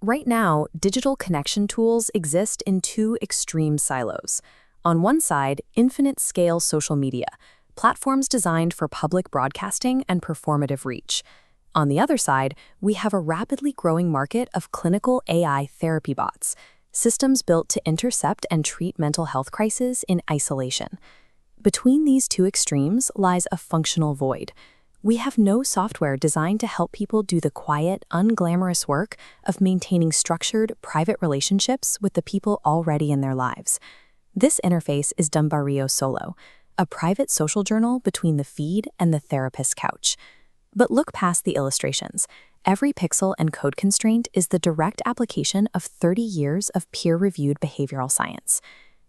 Right now, digital connection tools exist in two extreme silos. On one side, infinite-scale social media, platforms designed for public broadcasting and performative reach. On the other side, we have a rapidly growing market of clinical AI therapy bots, systems built to intercept and treat mental health crises in isolation. Between these two extremes lies a functional void. We have no software designed to help people do the quiet, unglamorous work of maintaining structured, private relationships with the people already in their lives. This interface is DunbarrioSolo, a private social journal between the feed and the therapist's couch. But look past the illustrations. Every pixel and code constraint is the direct application of 30 years of peer-reviewed behavioral science.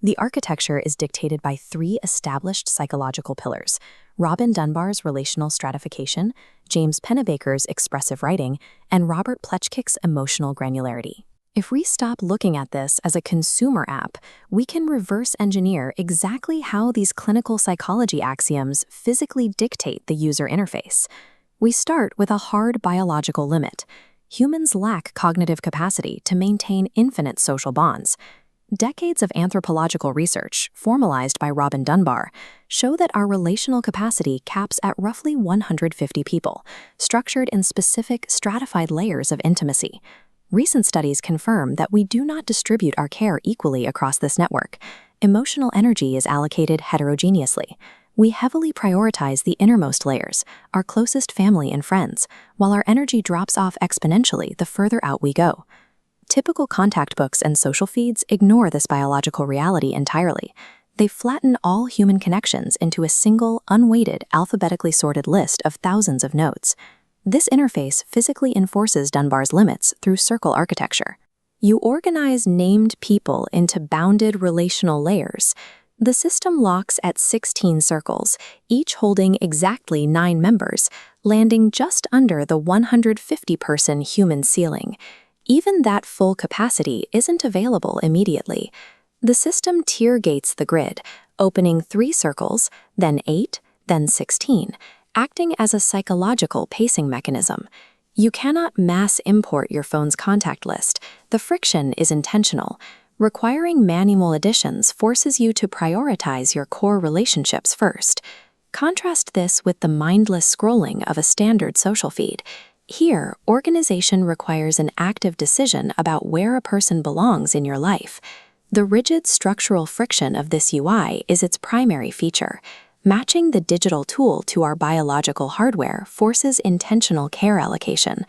The architecture is dictated by three established psychological pillars: Robin Dunbar's relational stratification, James Pennebaker's expressive writing, and Robert Plutchik's emotional granularity. If we stop looking at this as a consumer app, we can reverse engineer exactly how these clinical psychology axioms physically dictate the user interface. We start with a hard biological limit. Humans lack cognitive capacity to maintain infinite social bonds. Decades of anthropological research, formalized by Robin Dunbar, show that our relational capacity caps at roughly 150 people, structured in specific stratified layers of intimacy. Recent studies confirm that we do not distribute our care equally across this network. Emotional energy is allocated heterogeneously. We heavily prioritize the innermost layers, our closest family and friends, while our energy drops off exponentially the further out we go. Typical contact books and social feeds ignore this biological reality entirely. They flatten all human connections into a single, unweighted, alphabetically sorted list of thousands of nodes. This interface physically enforces Dunbar's limits through circle architecture. You organize named people into bounded relational layers. The system locks at 16 circles, each holding exactly 9 members, landing just under the 150-person human ceiling. Even that full capacity isn't available immediately. The system tier gates the grid, opening 3 circles, then 8, then 16, acting as a psychological pacing mechanism. You cannot mass import your phone's contact list. The friction is intentional. Requiring manual additions forces you to prioritize your core relationships first. Contrast this with the mindless scrolling of a standard social feed. Here, organization requires an active decision about where a person belongs in your life. The rigid structural friction of this UI is its primary feature. Matching the digital tool to our biological hardware forces intentional care allocation.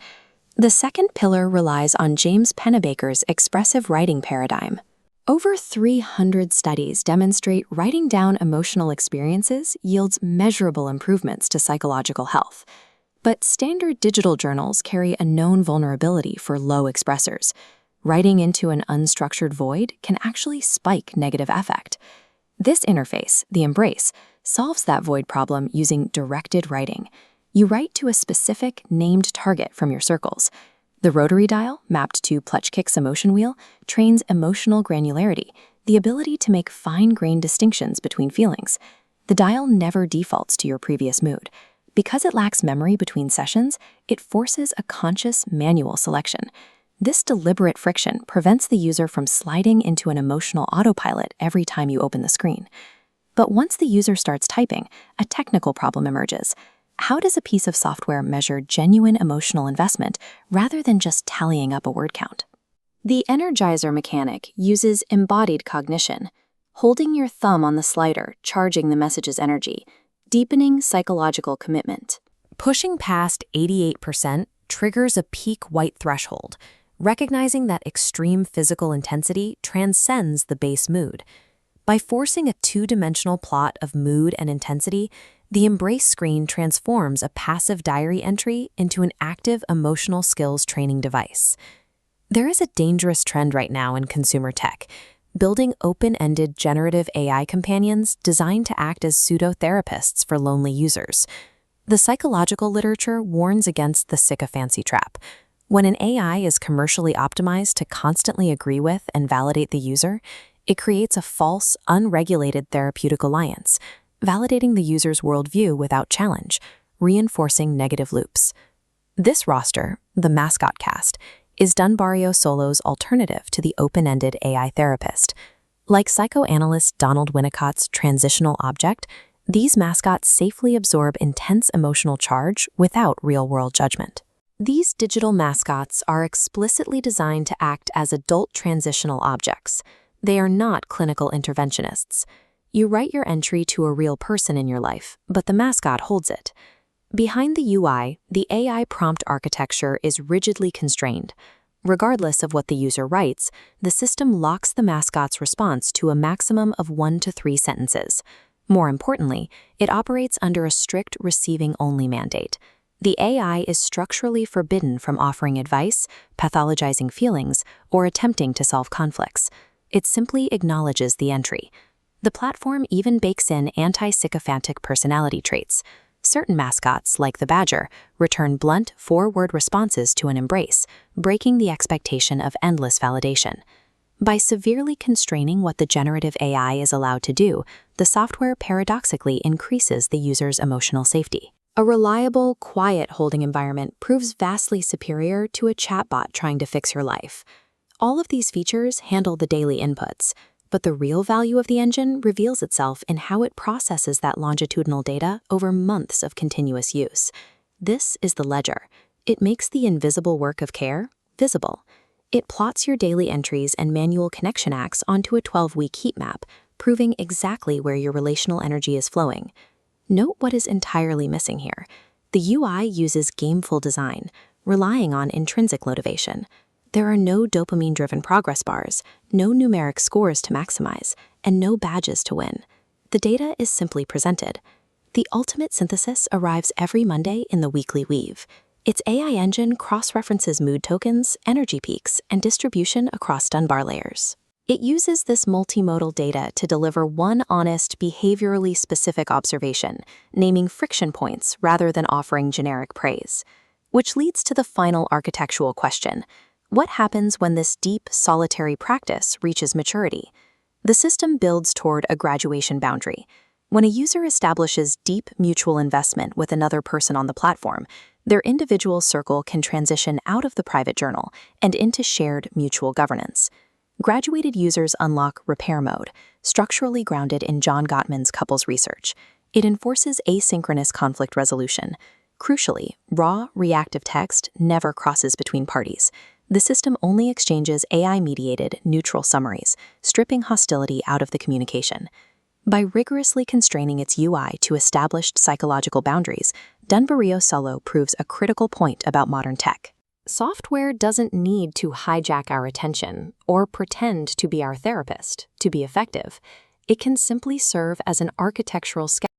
The second pillar relies on James Pennebaker's expressive writing paradigm. Over 300 studies demonstrate writing down emotional experiences yields measurable improvements to psychological health. But standard digital journals carry a known vulnerability for low expressors. Writing into an unstructured void can actually spike negative affect. This interface, the Embrace, solves that void problem using directed writing. You write to a specific, named target from your circles. The rotary dial, mapped to Plutchik's emotion wheel, trains emotional granularity, the ability to make fine-grained distinctions between feelings. The dial never defaults to your previous mood. Because it lacks memory between sessions, it forces a conscious manual selection. This deliberate friction prevents the user from sliding into an emotional autopilot every time you open the screen. But once the user starts typing, a technical problem emerges. How does a piece of software measure genuine emotional investment rather than just tallying up a word count? The Energizer mechanic uses embodied cognition, holding your thumb on the slider, charging the message's energy, deepening psychological commitment. Pushing past 88% triggers a peak white threshold, recognizing that extreme physical intensity transcends the base mood. By forcing a two-dimensional plot of mood and intensity, the Embrace screen transforms a passive diary entry into an active emotional skills training device. There is a dangerous trend right now in consumer tech, building open-ended generative AI companions designed to act as pseudotherapists for lonely users. The psychological literature warns against the sycophancy trap. When an AI is commercially optimized to constantly agree with and validate the user, it creates a false, unregulated therapeutic alliance, validating the user's worldview without challenge, reinforcing negative loops. This roster, the Mascot cast, is DunbarrioSolo's alternative to the open-ended AI therapist. Like psychoanalyst Donald Winnicott's transitional object, these mascots safely absorb intense emotional charge without real-world judgment. These digital mascots are explicitly designed to act as adult transitional objects. They are not clinical interventionists. You write your entry to a real person in your life, but the mascot holds it. Behind the UI, the AI prompt architecture is rigidly constrained. Regardless of what the user writes, the system locks the mascot's response to a maximum of 1 to 3 sentences. More importantly, it operates under a strict receiving-only mandate. The AI is structurally forbidden from offering advice, pathologizing feelings, or attempting to solve conflicts. It simply acknowledges the entry. The platform even bakes in anti-sycophantic personality traits. Certain mascots, like the badger, return blunt, 4-word responses to an embrace, breaking the expectation of endless validation. By severely constraining what the generative AI is allowed to do, the software paradoxically increases the user's emotional safety. A reliable, quiet holding environment proves vastly superior to a chatbot trying to fix your life. All of these features handle the daily inputs, but the real value of the engine reveals itself in how it processes that longitudinal data over months of continuous use. This is the ledger. It makes the invisible work of care visible. It plots your daily entries and manual connection acts onto a 12-week heat map, proving exactly where your relational energy is flowing. Note what is entirely missing here. The UI uses gameful design, relying on intrinsic motivation. There are no dopamine-driven progress bars, no numeric scores to maximize, and no badges to win. The data is simply presented. The ultimate synthesis arrives every Monday in the weekly weave. Its AI engine cross-references mood tokens, energy peaks, and distribution across Dunbar layers. It uses this multimodal data to deliver one honest, behaviorally specific observation, naming friction points rather than offering generic praise. Which leads to the final architectural question. What happens when this deep, solitary practice reaches maturity? The system builds toward a graduation boundary. When a user establishes deep mutual investment with another person on the platform, their individual circle can transition out of the private journal and into shared mutual governance. Graduated users unlock repair mode, structurally grounded in John Gottman's couples research. It enforces asynchronous conflict resolution. Crucially, raw, reactive text never crosses between parties. The system only exchanges AI-mediated, neutral summaries, stripping hostility out of the communication. By rigorously constraining its UI to established psychological boundaries, DunbarrioSolo proves a critical point about modern tech. Software doesn't need to hijack our attention or pretend to be our therapist to be effective. It can simply serve as an architectural scaffolding